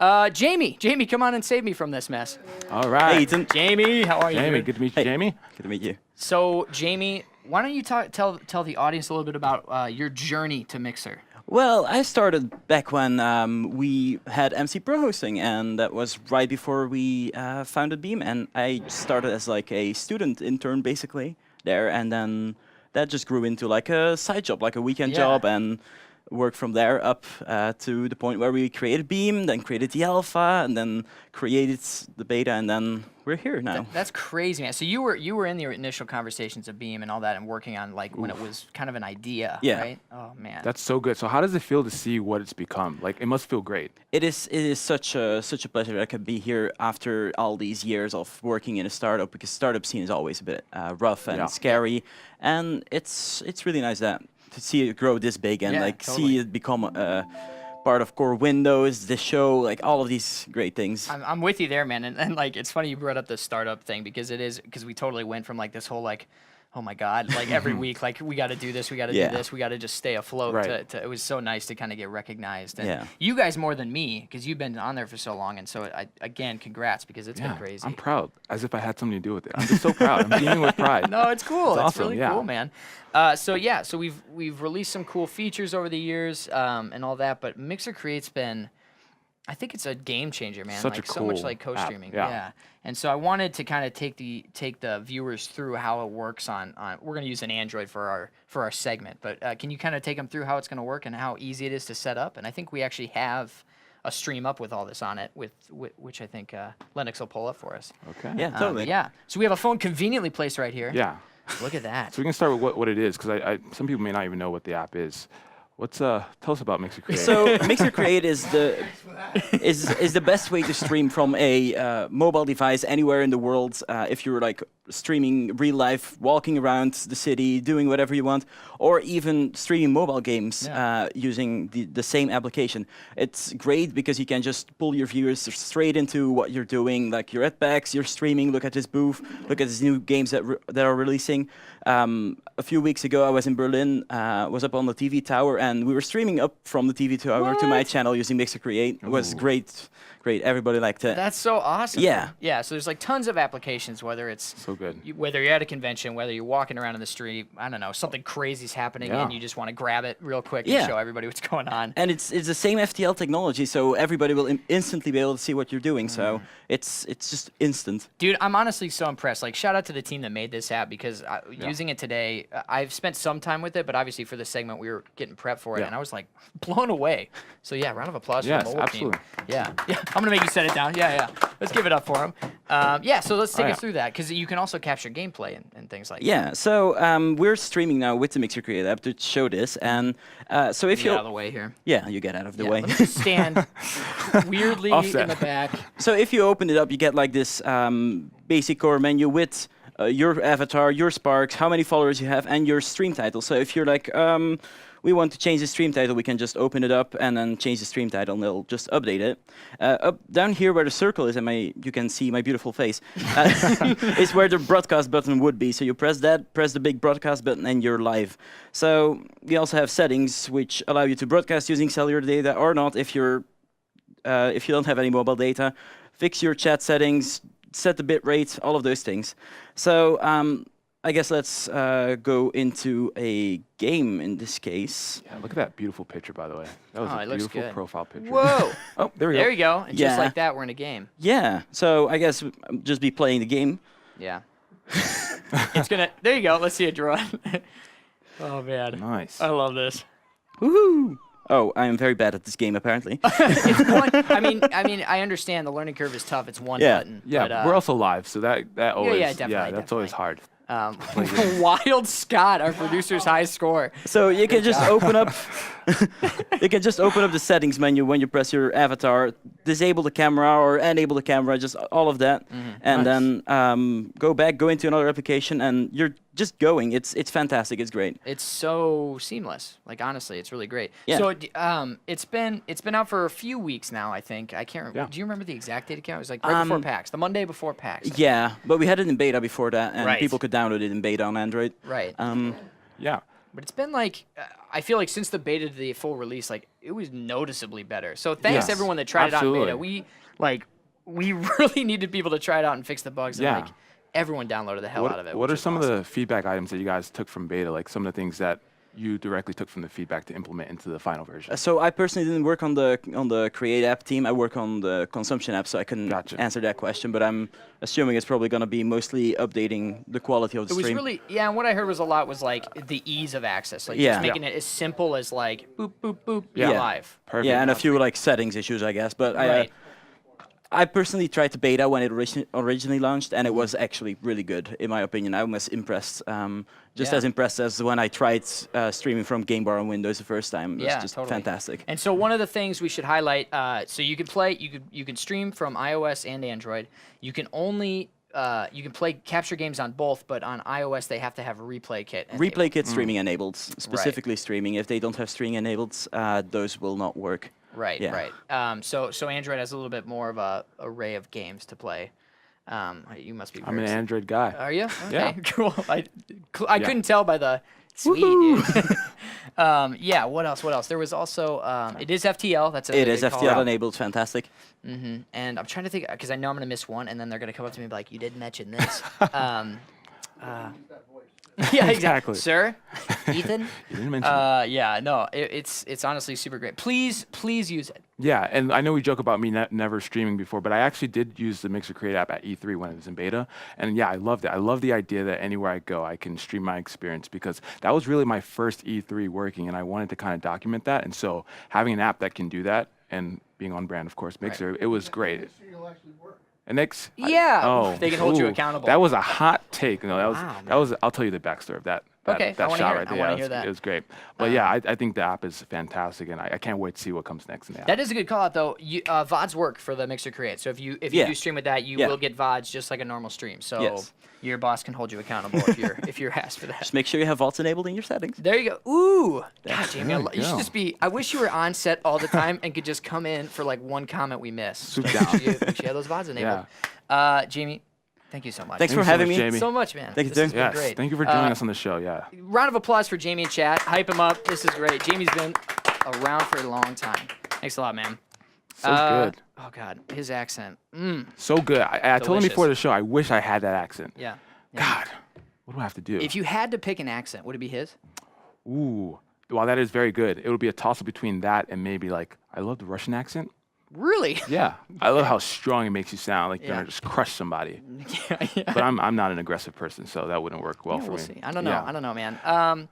Jamy, come on and save me from this mess. All right. Hey, Ethan. Jamie, how are you? Jamie, dude? good to meet you, Jamie. Good to meet you. So, Jamie, why don't you tell the audience a little bit about your journey to Mixer? Well, I started back when we had MC Pro hosting, and that was right before we founded Beam. And I started as like a student intern, basically there, and then that just grew into like a side job, like a weekend job, and worked from there up to the point where we created Beam, then created the alpha, and then created the beta, and then we're here now. That's crazy, man. So you were in the initial conversations of Beam and all that, and working on like when it was kind of an idea, right? Oh man, That's so good. So how does it feel to see what it's become? Like, it must feel great. It is such a pleasure that I could be here after all these years of working in a startup, because startup scene is always a bit rough and scary, and it's really nice to see it grow this big and see it become part of Core Windows, the show, like all of these great things. I'm with you there, man. And like, it's funny you brought up the startup thing, because we totally went from like this whole like, oh my God, like every week, like we got to do this, we got to do this, we got to just stay afloat. It was so nice to kind of get recognized. And you guys more than me, because you've been on there for so long. And so again, congrats, because it's been crazy. I'm proud, as if I had something to do with it. I'm just so proud. I'm beaming with pride. No, it's cool. It's awesome. really cool, man. So we've released some cool features over the years and all that, but Mixer Create's been, I think it's a game changer, man. Such like a so much cool like co-streaming. app, And so I wanted to kind of take the viewers through how it works on we're going to use an Android for our segment, but can you kind of take them through how it's going to work and how easy it is to set up? And I think we actually have a stream up with all this on it, which I think Lennox will pull up for us. Okay. Yeah, totally. So we have a phone conveniently placed right here. Yeah. Look at that. So we can start with what it is, because some people may not even know what the app is. Tell us about Mixer Create. So Mixer Create is the best way to stream from a mobile device anywhere in the world. If you're like streaming real life, walking around the city, doing whatever you want, or even streaming mobile games using the same application. It's great because you can just pull your viewers straight into what you're doing. Like you're at PAX, you're streaming, look at this booth, look at these new games that are releasing. A few weeks ago, I was in Berlin, was up on the TV tower, and we were streaming up from the TV tower to my channel using Mixer Create. It was great. Everybody liked it. That's so awesome. Yeah. So there's like tons of applications, whether it's so good. Whether you're at a convention, whether you're walking around in the street, I don't know, something crazy's happening and you just want to grab it real quick and show everybody what's going on. And it's the same FTL technology, so everybody will instantly be able to see what you're doing. So it's just instant. Dude, I'm honestly so impressed. Like, shout out to the team that made this app, because using it today, I've spent some time with it, but obviously for this segment we were getting prepped for it, and I was like blown away. So yeah, round of applause for the whole team. Yeah. I'm gonna make you set it down. Let's give it up for him. So let's take us through that, because you can also capture gameplay and things like that. Yeah, so we're streaming now with the Mixer Create app to show this, and so if you get out of the way here. Yeah, you get out of the way. Let me just stand weirdly in the back. So if you open it up, you get like this basic core menu with your avatar, your sparks, how many followers you have, and your stream title. So if you're like, we want to change the stream title, we can just open it up and then change the stream title, and it'll just update it. Up down here where the circle is, and you can see my beautiful face, is where the broadcast button would be. So you press that, press the big broadcast button, and you're live. So we also have settings which allow you to broadcast using cellular data or not if you don't have any mobile data. Fix your chat settings, set the bit rate, all of those things. So I guess let's go into a game in this case. Yeah, look at that beautiful picture, by the way. That was a beautiful profile picture. Whoa! Oh, there we go. There you go. And just like that, we're in a game. Yeah. So I guess I'll just be playing the game. Yeah. There you go. Let's see it draw. Oh man. Nice. I love this. Woohoo! Oh, I am very bad at this game, apparently. It's one. I mean, I understand the learning curve is tough. It's one button. Yeah, but, we're also live, so that always definitely, that's always hard. Wild Scott, our producer's high score. So you can just open up. You can just open up the settings menu when you press your avatar, disable the camera or enable the camera, just all of that, and then go into another application, and you're just going. It's fantastic. It's great. It's so seamless. Like honestly, it's really great. Yeah. So it's been out for a few weeks now. I think I can't remember. Yeah. Do you remember the exact date account? It was like right before PAX, the Monday before PAX. Yeah, but we had it in beta before that, and people could download it in beta on Android. Right. Yeah. But it's been like, I feel like since the beta to the full release, like it was noticeably better. So thanks to everyone that tried it out in beta. We really needed people to try it out and fix the bugs. And like everyone downloaded the hell out of it. What are some of the feedback items that you guys took from beta? Like some of the things that you directly took from the feedback to implement into the final version? So I personally didn't work on the create app team. I work on the consumption app, so I couldn't answer that question. But I'm assuming it's probably going to be mostly updating the quality of the stream. It was really, and what I heard was a lot was like the ease of access, like just making it as simple as like boop boop boop, live. Perfect. Yeah, and a few like settings issues, I guess. But I personally tried the beta when it originally launched, and it was actually really good, in my opinion. I was impressed, just as impressed as when I tried streaming from Game Bar on Windows the first time. It was just fantastic. And so one of the things we should highlight, so you can play, you can stream from iOS and Android. You can only you can play capture games on both, but on iOS they have to have a replay kit. Replay kit streaming enabled, specifically streaming. If they don't have streaming enabled, those will not work. Right, right. So Android has a little bit more of a array of games to play. You must be. I'm an Android guy. Are you? Okay, yeah. Cool. I couldn't tell by the sweet. Dude. Yeah. What else? What else? There was also. It is FTL. That's it is FTL enabled. Fantastic. And I'm trying to think because I know I'm gonna miss one, and then they're gonna come up to me and be like, "You did mention this." Yeah, exactly. Sir, Ethan. You didn't mention it. Yeah, no, it's honestly super great. Please use it. Yeah, and I know we joke about me never streaming before, but I actually did use the Mixer Create app at E3 when it was in beta, and yeah, I loved it. I love the idea that anywhere I go, I can stream my experience because that was really my first E3 working, and I wanted to kind of document that. And so having an app that can do that and being on brand, of course, Mixer, it was great. And next, they can hold you accountable. That was a hot take. No, that was. I'll tell you the backstory of that. That shot right there. I want to hear that. It was great. But yeah, I think the app is fantastic, and I can't wait to see what comes next in the app. That is a good call out though. VODs work for the Mixer Create. So if you do stream with that, you will get VODs just like a normal stream. So your boss can hold you accountable if you're asked for that. Just make sure you have VODs enabled in your settings. There you go. Ooh, God, Jamie, you should just be. I wish you were on set all the time and could just come in for like one comment we missed. Swoop down. Make sure you have those VODs enabled. Jamie, thank you so much. Thanks for having me. Jamie. So much, man. Thank you, this has been great. Thank you for joining us on the show. Yeah. Round of applause for Jamie in chat. Hype him up. This is great. Jamie's been around for a long time. Thanks a lot, man. So good. Oh God, his accent. So good. I told him before the show, I wish I had that accent. Yeah. God, what do I have to do? If you had to pick an accent, would it be his? Ooh, well, that is very good. It would be a toss-up between that and maybe like, I love the Russian accent. Really? Yeah, I love how strong it makes you sound, like you're gonna just crush somebody. Yeah. But I'm not an aggressive person, so that wouldn't work well for we'll me. See. I don't know. I don't know, man.